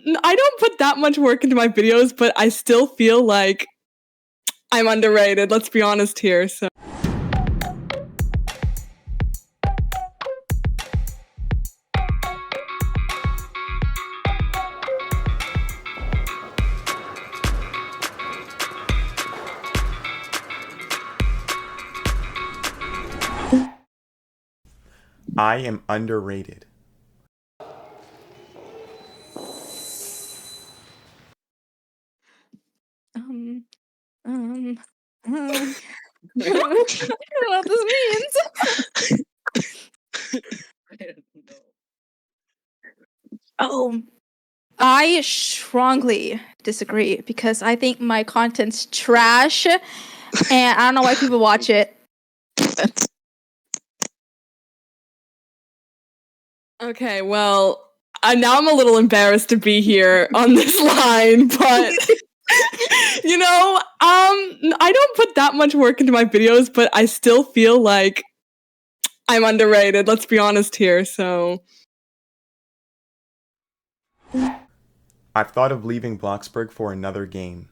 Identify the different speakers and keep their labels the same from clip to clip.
Speaker 1: I don't put that much work into my videos, but I still feel like I'm underrated. Let's be honest here. So.
Speaker 2: I am underrated.
Speaker 3: I don't know what this means. Oh, I strongly disagree because I think my content's trash, and I don't know why people watch it.
Speaker 1: Okay, well, now I'm a little embarrassed to be here on this line, but you know, I don't put that much work into my videos, but I still feel like I'm underrated. Let's be honest here. So.
Speaker 2: I've thought of leaving Bloxburg for another game.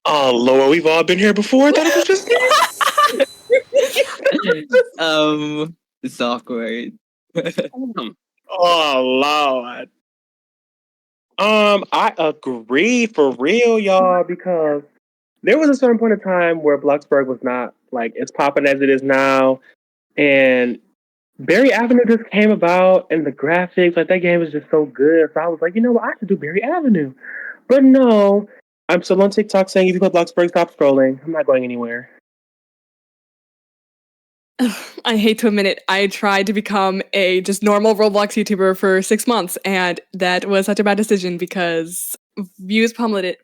Speaker 4: Oh Lord, we've all been here before. I thought it was just
Speaker 5: It's awkward.
Speaker 4: Oh Lord. I agree for real, y'all, because there was a certain point in time where Bloxburg was not like as popping as it is now, and Berry Avenue just came about, and the graphics, like that game was just so good. So I was like, you know what, I should do Berry Avenue. But no, I'm still on TikTok saying if you put Bloxburg, stop scrolling. I'm not going anywhere.
Speaker 1: I hate to admit it, I tried to become a just normal Roblox YouTuber for 6 months, and that was such a bad decision because views plummeted.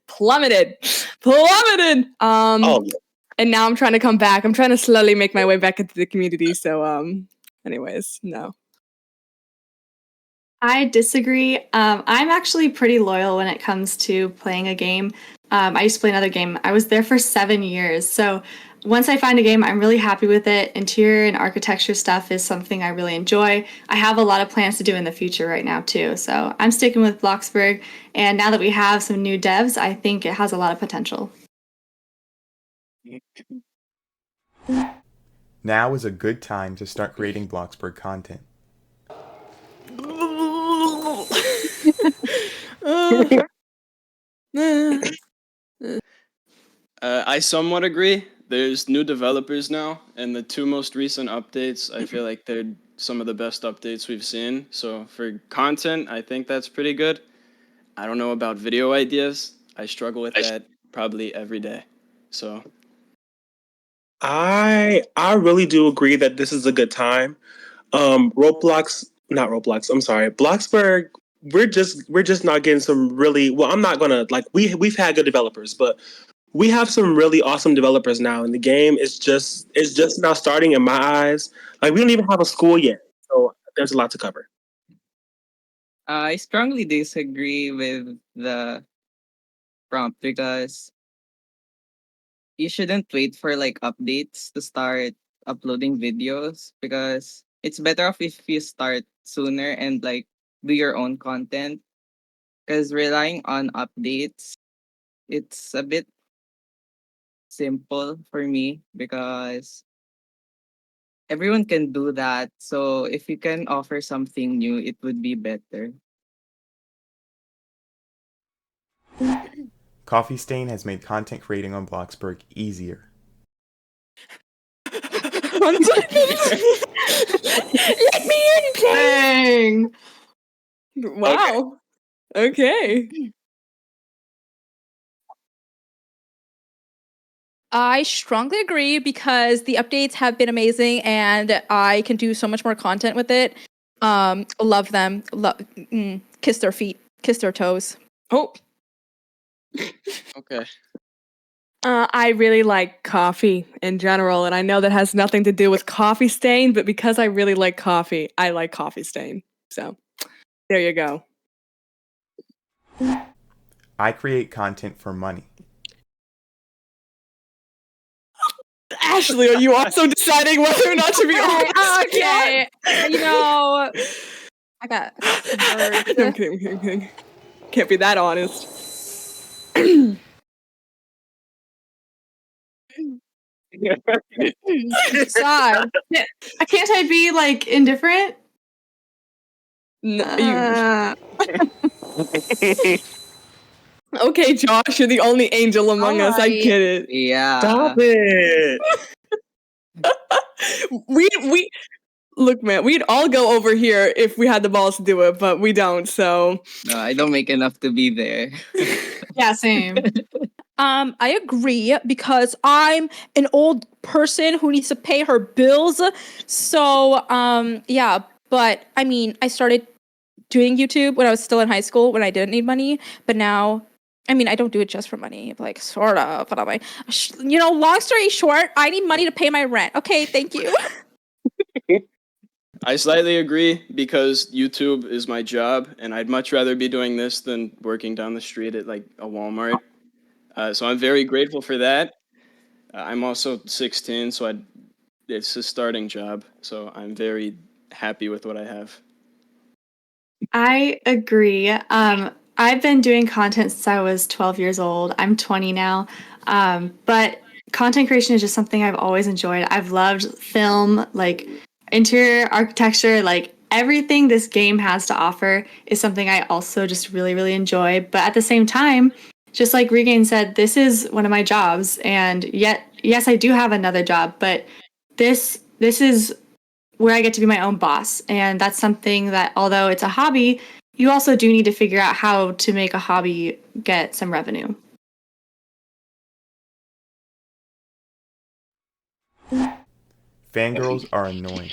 Speaker 1: And now I'm trying to come back. I'm trying to slowly make my way back into the community. So, anyways, no.
Speaker 6: I disagree. I'm actually pretty loyal when it comes to playing a game. I used to play another game. I was there for 7 years. So once I find a game, I'm really happy with it. Interior and architecture stuff is something I really enjoy. I have a lot of plans to do in the future right now too. So I'm sticking with Bloxburg. And now that we have some new devs, I think it has a lot of potential.
Speaker 2: Now is a good time to start creating Bloxburg content.
Speaker 5: I somewhat agree. There's new developers now, and the 2 most recent updates, I feel like they're some of the best updates we've seen. So for content, I think that's pretty good. I don't know about video ideas. I struggle with that probably every day. So
Speaker 4: I really do agree that this is a good time. Bloxburg, we're just not getting some really, well, I'm not gonna, like, we've had good developers, but we have some really awesome developers now, and the game is just now starting in my eyes. Like, we don't even have a school yet, so there's a lot to cover.
Speaker 5: I strongly disagree with the prompt because you shouldn't wait for like updates to start uploading videos, because it's better off if you start sooner and like do your own content, because relying on updates, it's a bit simple for me because everyone can do that. So if you can offer something new, it would be better.
Speaker 2: Coffee Stain has made content creating on Bloxburg easier.
Speaker 1: Let me in,
Speaker 6: Dang.
Speaker 1: Wow. Okay.
Speaker 3: I strongly agree because the updates have been amazing and I can do so much more content with it. Love them. Kiss their feet. Kiss their toes.
Speaker 1: Oh.
Speaker 5: Okay.
Speaker 1: I really like coffee in general, and I know that has nothing to do with Coffee Stain, but because I really like coffee, I like Coffee Stain. So, there you go.
Speaker 2: I create content for money.
Speaker 1: Ashley, are you also deciding whether or not to be honest?
Speaker 3: Okay. You know, I got some words.
Speaker 1: No, I'm kidding, I'm kidding, I'm kidding. Can't be that honest.
Speaker 3: Sad.
Speaker 6: Can't I be like indifferent?
Speaker 1: Okay, Josh, you're the only angel among us. I
Speaker 3: Alright.
Speaker 1: get it.
Speaker 5: Yeah.
Speaker 4: Stop it.
Speaker 1: We look, man. We'd all go over here if we had the balls to do it, but we don't. So
Speaker 5: No, I don't make enough to be there.
Speaker 6: Yeah, same.
Speaker 3: I agree because I'm an old person who needs to pay her bills. So, yeah, but I mean, I started doing YouTube when I was still in high school when I didn't need money, but now, I mean, I don't do it just for money, like sort of, but I'm like, long story short, I need money to pay my rent. Okay, thank you.
Speaker 7: I slightly agree because YouTube is my job, and I'd much rather be doing this than working down the street at like a Walmart. So I'm very grateful for that. I'm also 16, so it's a starting job. So I'm very happy with what I have.
Speaker 6: I agree. I've been doing content since I was 12 years old. I'm 20 now. But content creation is just something I've always enjoyed. I've loved film, like interior architecture, like everything this game has to offer is something I also just really, really enjoy. But at the same time, just like Regain said, this is one of my jobs. And yet, yes, I do have another job, but this is where I get to be my own boss. And that's something that, although it's a hobby, you also do need to figure out how to make a hobby get some revenue.
Speaker 2: Fangirls are annoying.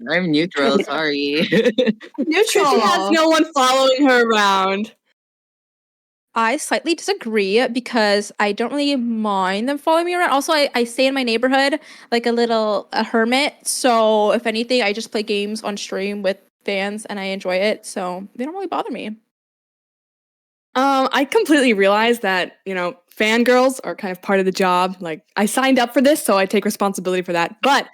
Speaker 5: I'm neutral, sorry.
Speaker 6: Neutral.
Speaker 1: She has no one following her around.
Speaker 3: I slightly disagree because I don't really mind them following me around. Also, I stay in my neighborhood like a hermit. So if anything, I just play games on stream with fans and I enjoy it. So they don't really bother me.
Speaker 1: I completely realize that, fangirls are kind of part of the job. Like, I signed up for this, so I take responsibility for that. But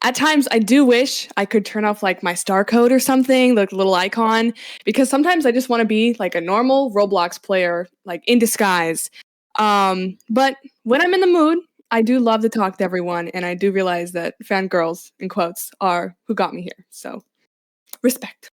Speaker 1: at times, I do wish I could turn off, like, my star code or something, like a little icon, because sometimes I just want to be, like, a normal Roblox player, like, in disguise. But when I'm in the mood, I do love to talk to everyone, and I do realize that fangirls, in quotes, are who got me here. So, respect.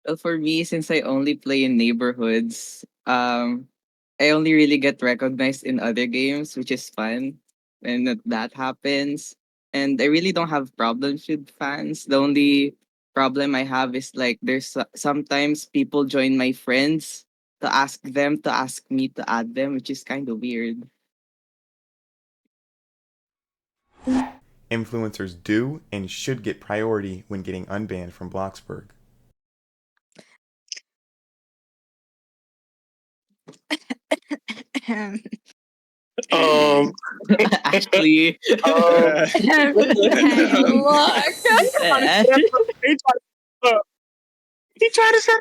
Speaker 5: Well, for me, since I only play in neighborhoods, I only really get recognized in other games, which is fun when that happens. And I really don't have problems with fans. The only problem I have is like sometimes people join my friends to ask them to ask me to add them, which is kind of weird.
Speaker 2: Influencers do and should get priority when getting unbanned from Bloxburg.
Speaker 5: Actually,
Speaker 4: He tried to set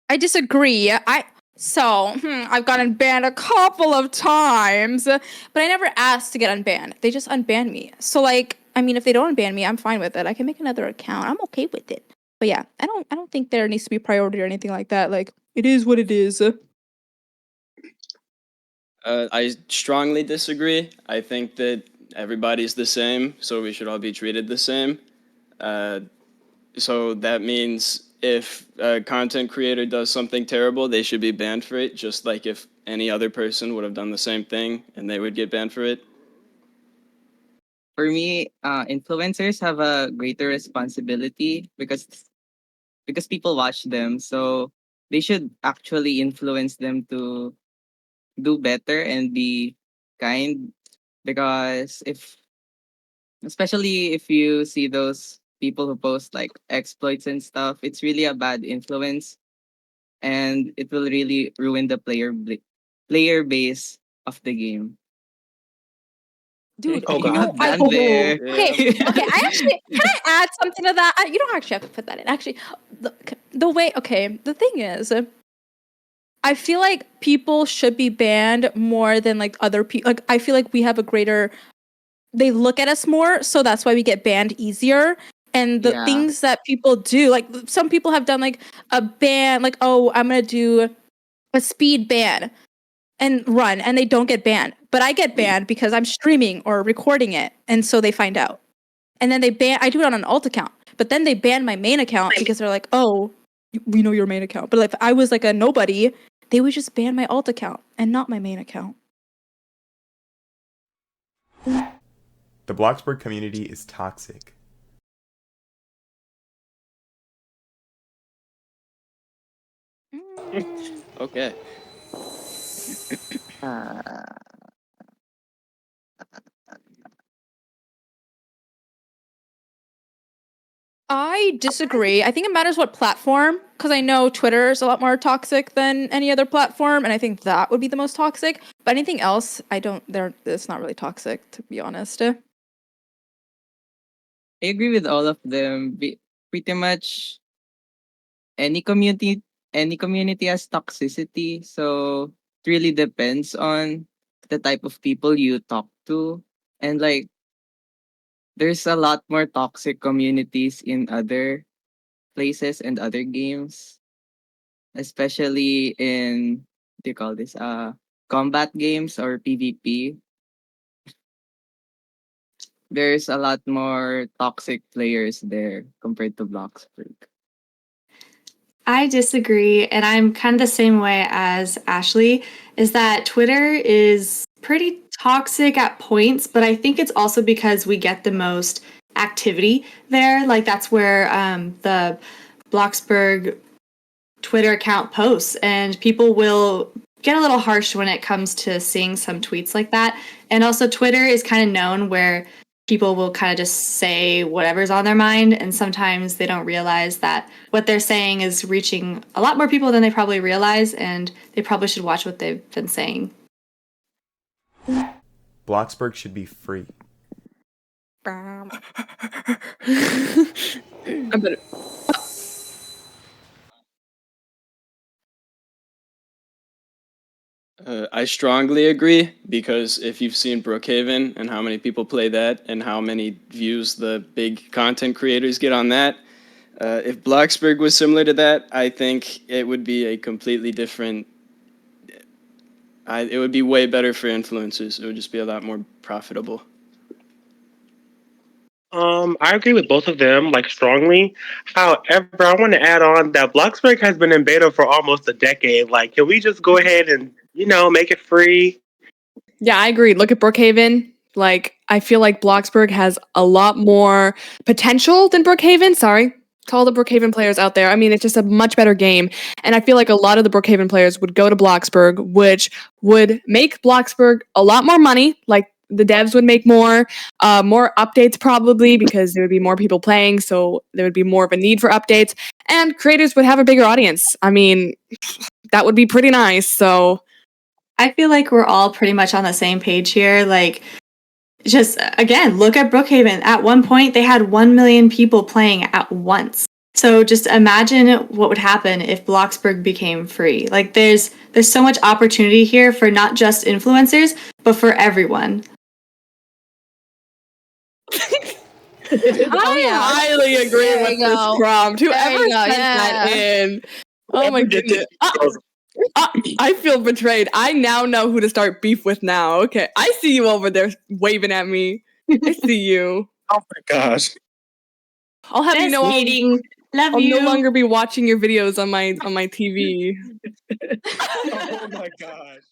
Speaker 3: I disagree. I've gotten banned a couple of times, but I never asked to get unbanned. They just unbanned me. So like, I mean, if they don't unban me, I'm fine with it. I can make another account. I'm okay with it. But yeah, I don't think there needs to be priority or anything like that. Like, it is what it is.
Speaker 7: I strongly disagree. I think that everybody's the same, so we should all be treated the same. So that means if a content creator does something terrible, they should be banned for it, just like if any other person would have done the same thing and they would get banned for it.
Speaker 5: for me, influencers have a greater responsibility because people watch them, so they should actually influence them to do better and be kind. Because especially if you see those people who post like exploits and stuff, it's really a bad influence, and it will really ruin the player base of the game.
Speaker 3: Dude,
Speaker 4: Oh,
Speaker 3: you
Speaker 4: God.
Speaker 3: know,
Speaker 5: Not banned there.
Speaker 3: okay, I actually can I add something to that? You don't actually have to put that in. Actually, the thing is, I feel like people should be banned more than like other people. Like I feel like we have a greater. They look at us more, so that's why we get banned easier. And the
Speaker 5: Yeah.
Speaker 3: things that people do, like some people have done like a ban, like, oh, I'm gonna do a speed ban and run, and they don't get banned. But I get banned because I'm streaming or recording it, and so they find out. And then I do it on an alt account, but then they ban my main account because they're like, oh, we know your main account. But if I was like a nobody, they would just ban my alt account and not my main account.
Speaker 2: The Bloxburg community is toxic.
Speaker 7: Okay.
Speaker 3: I disagree. I think it matters what platform, because I know Twitter is a lot more toxic than any other platform, and I think that would be the most toxic. But anything else, it's not really toxic, to be honest.
Speaker 5: I agree with all of them. Pretty much any community has toxicity, so it really depends on the type of people you talk to. And like there's a lot more toxic communities in other places and other games, especially in what do you call this? Combat games or PvP. There's a lot more toxic players there compared to Bloxburg.
Speaker 6: I disagree, and I'm kind of the same way as Ashley, is that Twitter is pretty toxic at points, but I think it's also because we get the most activity there. Like that's where the Bloxburg Twitter account posts, and people will get a little harsh when it comes to seeing some tweets like that. And also Twitter is kind of known where people will kind of just say whatever's on their mind, and sometimes they don't realize that what they're saying is reaching a lot more people than they probably realize, and they probably should watch what they've been saying.
Speaker 2: Bloxburg should be free.
Speaker 1: I better.
Speaker 7: I strongly agree, because if you've seen Brookhaven and how many people play that and how many views the big content creators get on that, if Bloxburg was similar to that, I think it would be a completely different. It would be way better for influencers. It would just be a lot more profitable.
Speaker 4: I agree with both of them, like strongly. However, I want to add on that Bloxburg has been in beta for almost a decade. Like, can we just go ahead and, make it free?
Speaker 1: Yeah, I agree. Look at Brookhaven. Like, I feel like Bloxburg has a lot more potential than Brookhaven. Sorry to all the Brookhaven players out there. I mean, it's just a much better game. And I feel like a lot of the Brookhaven players would go to Bloxburg, which would make Bloxburg a lot more money. Like, the devs would make more updates probably, because there would be more people playing, so there would be more of a need for updates. And creators would have a bigger audience. I mean, that would be pretty nice, so...
Speaker 6: I feel like we're all pretty much on the same page here. Like, just again, look at Brookhaven. At one point, they had 1 million people playing at once. So just imagine what would happen if Bloxburg became free. Like, there's so much opportunity here for not just influencers, but for everyone.
Speaker 1: I highly agree with this prompt. Whoever sent that in. Oh my goodness. I feel betrayed. I now know who to start beef with now. Okay, I see you over there waving at me. I see you.
Speaker 4: Oh my gosh.
Speaker 1: I'll have you know
Speaker 6: Love
Speaker 1: I'll
Speaker 6: you.
Speaker 1: no longer be watching your videos on my TV.
Speaker 4: Oh my gosh.